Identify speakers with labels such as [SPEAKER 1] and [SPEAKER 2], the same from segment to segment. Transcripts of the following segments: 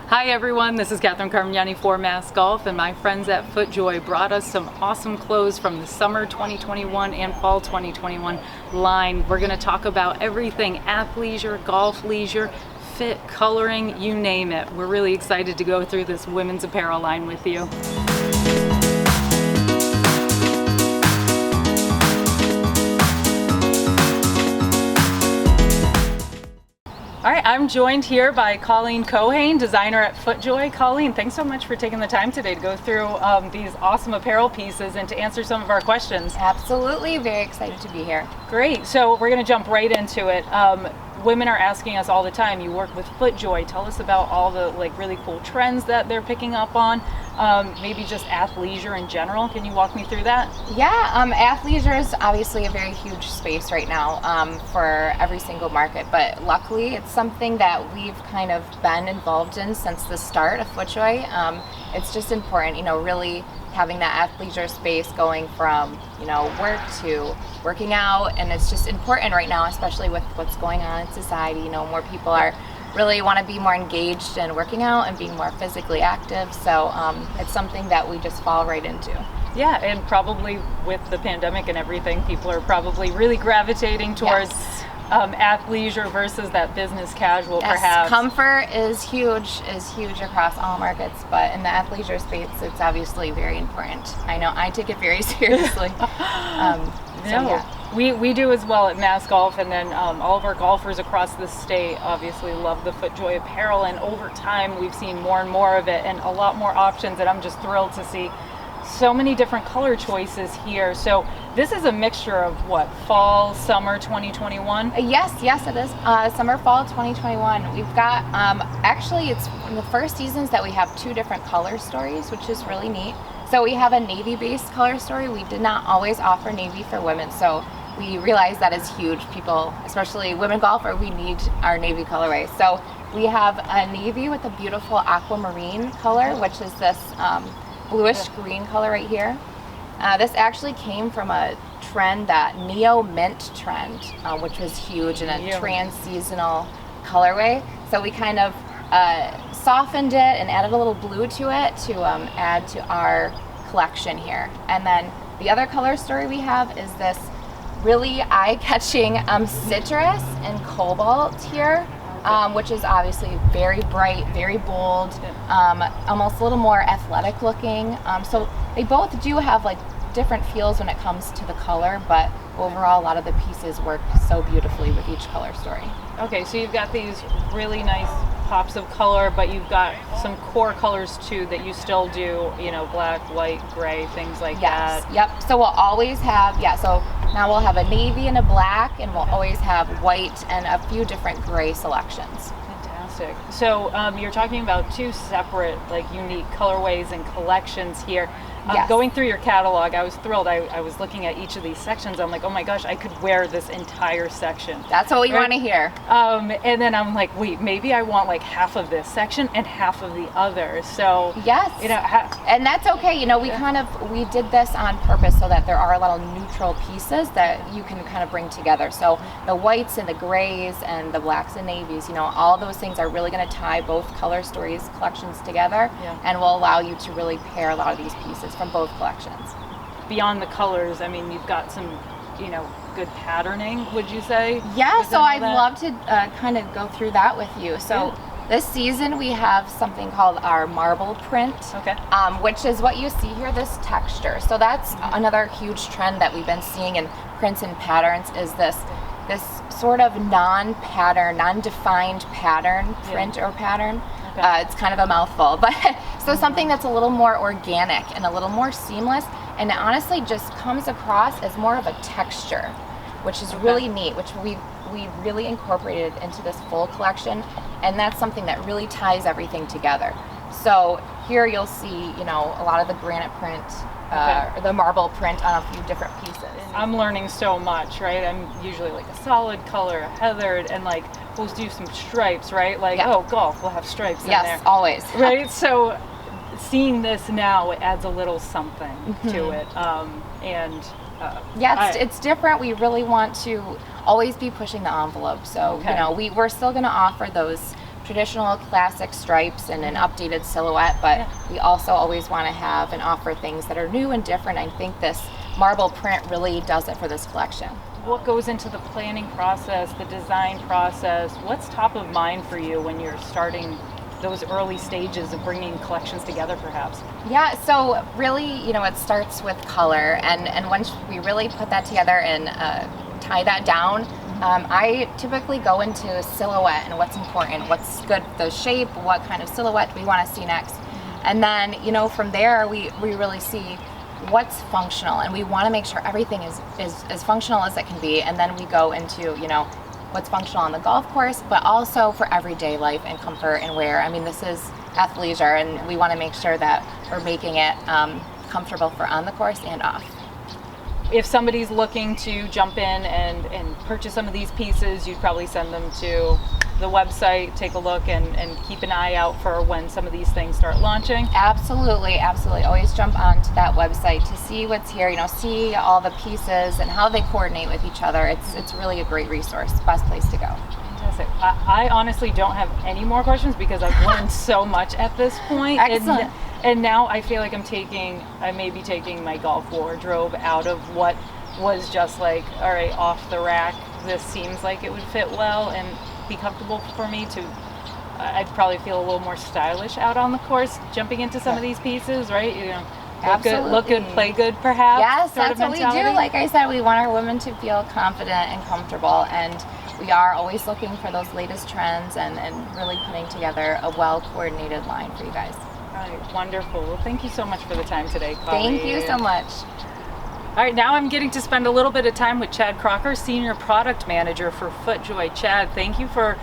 [SPEAKER 1] Hi everyone, this is Catherine Carmignani for Mass Golf, and my friends at FootJoy brought us some awesome clothes from the summer 2021 and fall 2021 line. We're going to talk about everything athleisure, golf leisure, fit, coloring, you name it. We're really excited to go through this women's apparel line with you. All right, I'm joined here by Colleen Cohen, designer at FootJoy. Colleen, thanks so much for taking the time today to go through these awesome apparel pieces and to answer some of our questions.
[SPEAKER 2] Absolutely, very excited to be here.
[SPEAKER 1] Great, so we're gonna jump right into it. Women are asking us all the time, you work with FootJoy, tell us about all the really cool trends that they're picking up on, maybe just athleisure in general. Can you walk me through that?
[SPEAKER 2] Yeah, athleisure is obviously a very huge space right now for every single market, but luckily it's something that we've kind of been involved in since the start of FootJoy. It's just important, really having that athleisure space going from, work to working out, and it's just important right now, especially with what's going on in society. More people are really want to be more engaged in working out and being more physically active, so it's something that we just fall right into.
[SPEAKER 1] Yeah, and probably with the pandemic and everything, people are probably really gravitating towards athleisure versus that business casual, perhaps.
[SPEAKER 2] Comfort is huge across all markets, but in the athleisure space, it's obviously very important. I know I take it very seriously.
[SPEAKER 1] We do as well at Mass Golf, and then all of our golfers across the state obviously love the FootJoy apparel, and over time we've seen more and more of it and a lot more options, and I'm just thrilled to see so many different color choices here. So this is a mixture of what, fall, summer 2021?
[SPEAKER 2] Yes, it is. Summer, fall 2021. We've got, actually it's one of the first seasons that we have two different color stories, which is really neat. So we have a navy-based color story. We did not always offer navy for women, so we realized that is huge. People, especially women golfer, we need our navy colorway. So we have a navy with a beautiful aquamarine color, which is this bluish green color right here. This actually came from a trend, that neo mint trend, which was huge in a trans-seasonal colorway. So we kind of softened it and added a little blue to it to add to our collection here. And then the other color story we have is this really eye-catching citrus and cobalt here, which is obviously very bright, very bold, almost a little more athletic looking. So they both do have different feels when it comes to the color, but overall a lot of the pieces work so beautifully with each color story.
[SPEAKER 1] Okay, so you've got these really nice pops of color, but you've got some core colors too that you still do, black, white, gray, things like that.
[SPEAKER 2] Yep, so we'll always have, so now we'll have a navy and a black, and we'll always have white and a few different gray selections.
[SPEAKER 1] Fantastic. So you're talking about two separate, unique colorways and collections here. Going through your catalog, I was thrilled. I was looking at each of these sections. I'm like, oh my gosh, I could wear this entire section.
[SPEAKER 2] That's what we want to hear.
[SPEAKER 1] And then I'm like, wait, maybe I want half of this section and half of the other. So
[SPEAKER 2] yes, and that's okay. We did this on purpose so that there are a lot of neutral pieces that you can kind of bring together. So the whites and the grays and the blacks and navies, all those things are really going to tie both color stories collections together, and will allow you to really pair a lot of these pieces from both collections.
[SPEAKER 1] Beyond the colors, you've got some, good patterning, would you say?
[SPEAKER 2] Yeah, so I'd love to kind of go through that with you. So this season we have something called our marble print, which is what you see here, this texture. So that's another huge trend that we've been seeing in prints and patterns, is this sort of non-pattern, non-defined pattern, print or pattern. It's kind of a mouthful, but so something that's a little more organic and a little more seamless, and it honestly just comes across as more of a texture, which is really neat, which we really incorporated into this full collection, and that's something that really ties everything together. So here you'll see, a lot of the granite print, or the marble print on a few different pieces.
[SPEAKER 1] I'm learning so much, right? I'm usually a solid color, a heathered, and we'll do some stripes, right? Golf, we'll have stripes in there.
[SPEAKER 2] Yes, always.
[SPEAKER 1] Right? So seeing this now, it adds a little something to it.
[SPEAKER 2] It's different. We really want to always be pushing the envelope. So, we're still going to offer those traditional classic stripes and an updated silhouette, but we also always want to have and offer things that are new and different. I think this marble print really does it for this collection.
[SPEAKER 1] What goes into the planning process, the design process? What's top of mind for you when you're starting those early stages of bringing collections together, perhaps?
[SPEAKER 2] Yeah, so really, it starts with color, and once we really put that together and tie that down, I typically go into silhouette and what's important, what's good, the shape, what kind of silhouette we want to see next. And then, from there, we really see what's functional, and we want to make sure everything is as functional as it can be. And then we go into, what's functional on the golf course, but also for everyday life and comfort and wear. I mean, this is athleisure, and we want to make sure that we're making it comfortable for on the course and off.
[SPEAKER 1] If somebody's looking to jump in and purchase some of these pieces, you'd probably send them to the website, take a look, and keep an eye out for when some of these things start launching.
[SPEAKER 2] Absolutely. Always jump onto that website to see what's here, see all the pieces and how they coordinate with each other. It's really a great resource, best place to go.
[SPEAKER 1] Fantastic. I honestly don't have any more questions because I've learned so much at this point.
[SPEAKER 2] Excellent.
[SPEAKER 1] And now I feel like I may be taking my golf wardrobe out of what was just like, all right, off the rack, this seems like it would fit well and be comfortable for me to, I'd probably feel a little more stylish out on the course, jumping into some of these pieces, right? Look good, play good, perhaps.
[SPEAKER 2] Yes, that's what we do. Like I said, we want our women to feel confident and comfortable, and we are always looking for those latest trends and really putting together a well-coordinated line for you guys.
[SPEAKER 1] All right, wonderful. Well, thank you so much for the time today, Colleen.
[SPEAKER 2] Thank you so much.
[SPEAKER 1] All right, now I'm getting to spend a little bit of time with Chad Crocker, Senior Product Manager for FootJoy. Chad, thank you for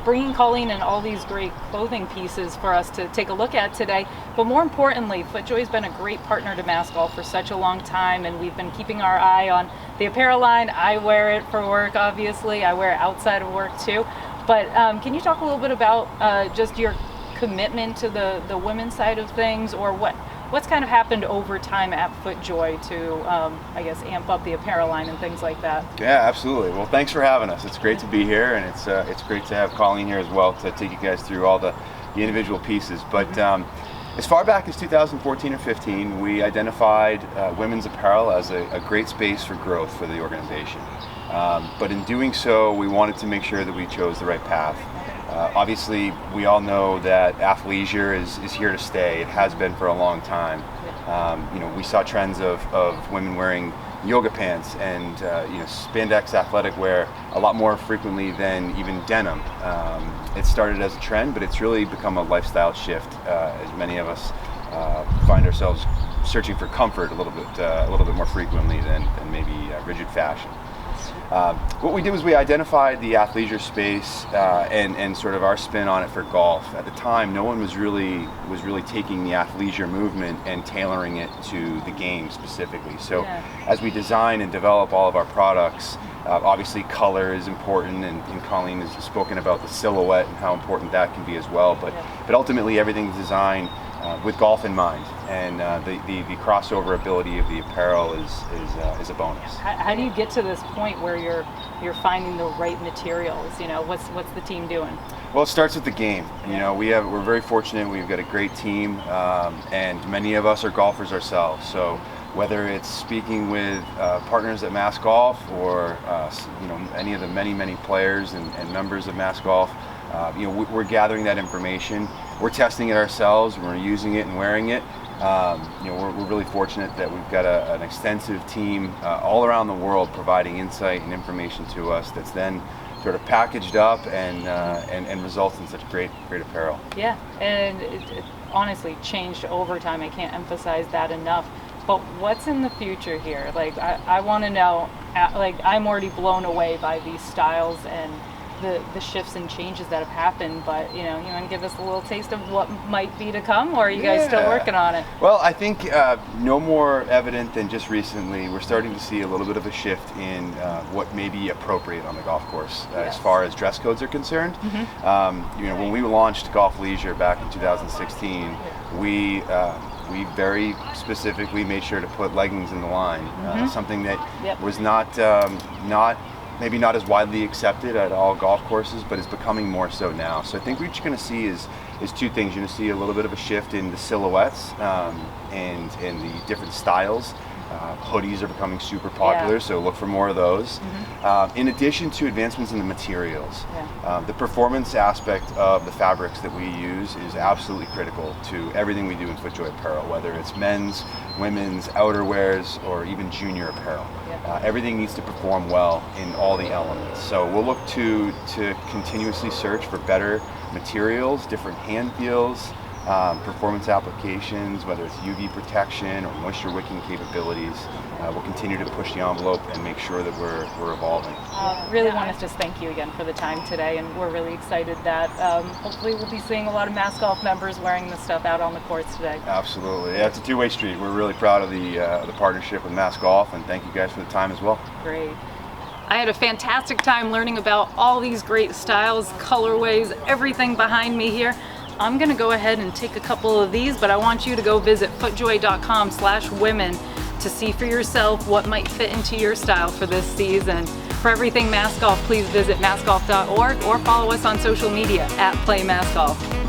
[SPEAKER 1] bringing Colleen and all these great clothing pieces for us to take a look at today. But more importantly, FootJoy has been a great partner to Mass Golf for such a long time, and we've been keeping our eye on the apparel line. I wear it for work, obviously. I wear it outside of work too. But can you talk a little bit about just your commitment to the women's side of things, or what's kind of happened over time at FootJoy to, I guess, amp up the apparel line and things like that?
[SPEAKER 3] Yeah, absolutely. Well, thanks for having us. It's great to be here, and it's great to have Colleen here as well to take you guys through all the individual pieces. But as far back as 2014 or 15, we identified women's apparel as a great space for growth for the organization. But in doing so, we wanted to make sure that we chose the right path. Obviously, we all know that athleisure is here to stay. It has been for a long time. We saw trends of women wearing yoga pants and spandex athletic wear a lot more frequently than even denim. It started as a trend, but it's really become a lifestyle shift as many of us find ourselves searching for comfort a little bit more frequently than maybe rigid fashion. What we did was we identified the athleisure space and sort of our spin on it for golf. At the time, no one was really taking the athleisure movement and tailoring it to the game specifically. So as we design and develop all of our products, obviously color is important, and Colleen has spoken about the silhouette and how important that can be as well. But ultimately, everything's designed with golf in mind, and the crossover ability of the apparel is a bonus.
[SPEAKER 1] How do you get to this point where you're finding the right materials? What's the team doing?
[SPEAKER 3] Well, it starts with the game. We're very fortunate. We've got a great team, and many of us are golfers ourselves. So whether it's speaking with partners at Mass Golf or any of the many players and members of Mass Golf, we're gathering that information. We're testing it ourselves. We're using it and wearing it. We're really fortunate that we've got an extensive team all around the world providing insight and information to us that's then sort of packaged up and results in such great apparel. Yeah, and it honestly changed over time. I can't emphasize that enough. But what's in the future here? Like, I want to know. Like, I'm already blown away by these styles and the shifts and changes that have happened, but you want to give us a little taste of what might be to come, or are you guys still working on it? Well, I think no more evident than just recently, we're starting to see a little bit of a shift in what may be appropriate on the golf course as far as dress codes are concerned. When we launched Golfleisure back in 2016, we very specifically made sure to put leggings in the line, something that was not maybe not as widely accepted at all golf courses, but is becoming more so now. So I think what you're going to see is two things. You're going to see a little bit of a shift in the silhouettes and the different styles. Hoodies are becoming super popular, so look for more of those. In addition to advancements in the materials, the performance aspect of the fabrics that we use is absolutely critical to everything we do in FootJoy apparel, whether it's men's, women's, outerwears, or even junior apparel. Everything needs to perform well in all the elements. So we'll look to continuously search for better materials, different hand feels, performance applications, whether it's UV protection or moisture wicking capabilities. We'll continue to push the envelope and make sure that we're evolving.
[SPEAKER 1] Really want to just thank you again for the time today, and we're really excited that hopefully we'll be seeing a lot of Mass Golf members wearing this stuff out on the courts today.
[SPEAKER 3] Absolutely. Yeah, it's a two-way street. We're really proud of the partnership with Mass Golf, and thank you guys for the time as well.
[SPEAKER 1] Great. I had a fantastic time learning about all these great styles, colorways, everything behind me here. I'm gonna go ahead and take a couple of these, but I want you to go visit footjoy.com/women to see for yourself what might fit into your style for this season. For everything Mass Golf, please visit massgolf.org or follow us on social media @PlayMassGolf.